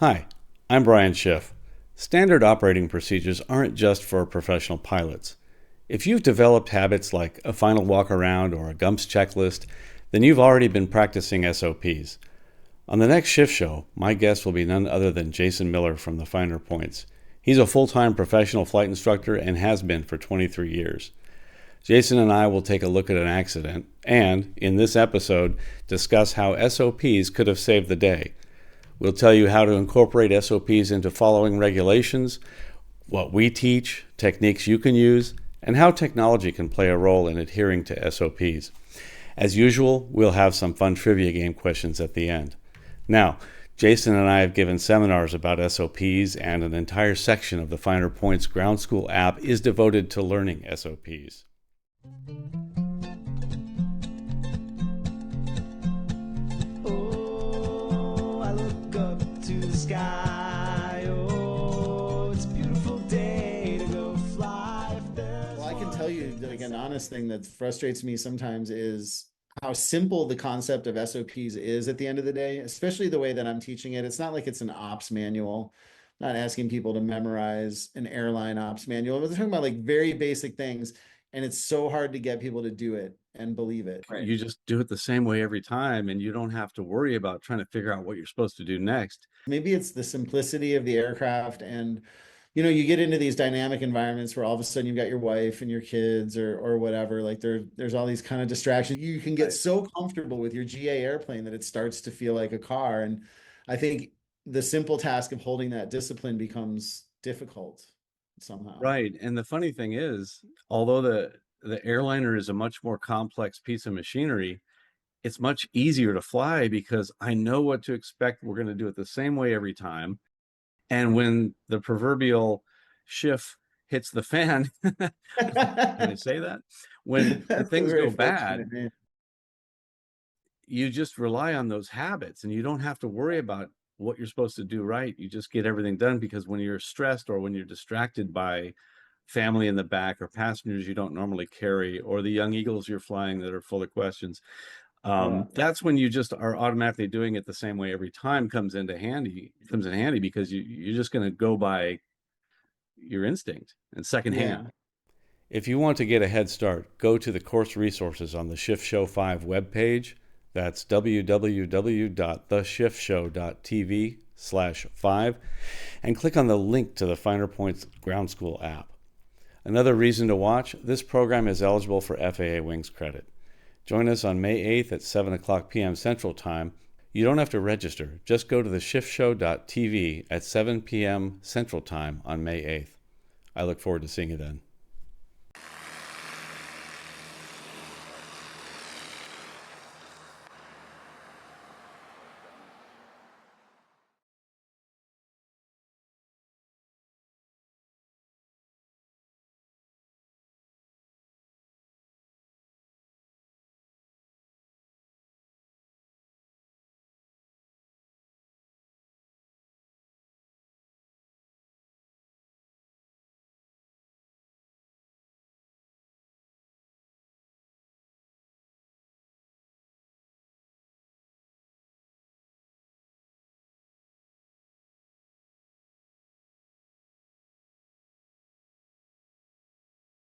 Hi, I'm Brian Schiff. Standard operating procedures aren't just for professional pilots. If you've developed habits like a final walk around or a GUMPS checklist, then you've already been practicing SOPs. On the next Schiff show, my guest will be none other than Jason Miller from the Finer Points. He's a full-time professional flight instructor and has been for 23 years. Jason and I will take a look at an accident and, in this episode, discuss how SOPs could have saved the day. We'll tell you how to incorporate SOPs into following regulations, what we teach, techniques you can use, and how technology can play a role in adhering to SOPs. As usual, we'll have some fun trivia game questions at the end. Now, Jason and I have given seminars about SOPs, and an entire section of the Finer Points Ground School app is devoted to learning SOPs. Sky. Oh, it's a beautiful day to go fly. Well, I can tell you, like, an honest thing that frustrates me sometimes is how simple the concept of SOPs is at the end of the day, especially the way that I'm teaching it. It's not like it's an ops manual. I'm not asking people to memorize an airline ops manual. We're talking about like very basic things, and it's so hard to get people to do it and believe it. You just do it the same way every time, and you don't have to worry about trying to figure out what you're supposed to do next. Maybe it's the simplicity of the aircraft, and you get into these dynamic environments where all of a sudden you've got your wife and your kids or whatever. Like there's all these kind of distractions. You can get so comfortable with your GA airplane that it starts to feel like a car. And I think the simple task of holding that discipline becomes difficult somehow. Right. And the funny thing is, although the airliner is a much more complex piece of machinery, it's much easier to fly because I know what to expect. We're going to do it the same way every time. And when the proverbial Schiff hits the fan, can I say that? When things go bad, you just rely on those habits and you don't have to worry about what you're supposed to do right. You just get everything done, because when you're stressed or when you're distracted by family in the back or passengers you don't normally carry, or the young eagles you're flying that are full of questions, that's when you just are automatically doing it the same way every time comes in handy because you're just going to go by your instinct and secondhand. If you want to get a head start, go to the course resources on the Schiff Show 5 webpage. That's www.theschiffshow.tv/5, and click on the link to the Finer Points Ground School app. Another reason to watch, this program is eligible for FAA Wings credit. Join us on May 8th at 7 o'clock p.m. Central Time. You don't have to register. Just go to theschiffshow.tv at 7 p.m. Central Time on May 8th. I look forward to seeing you then.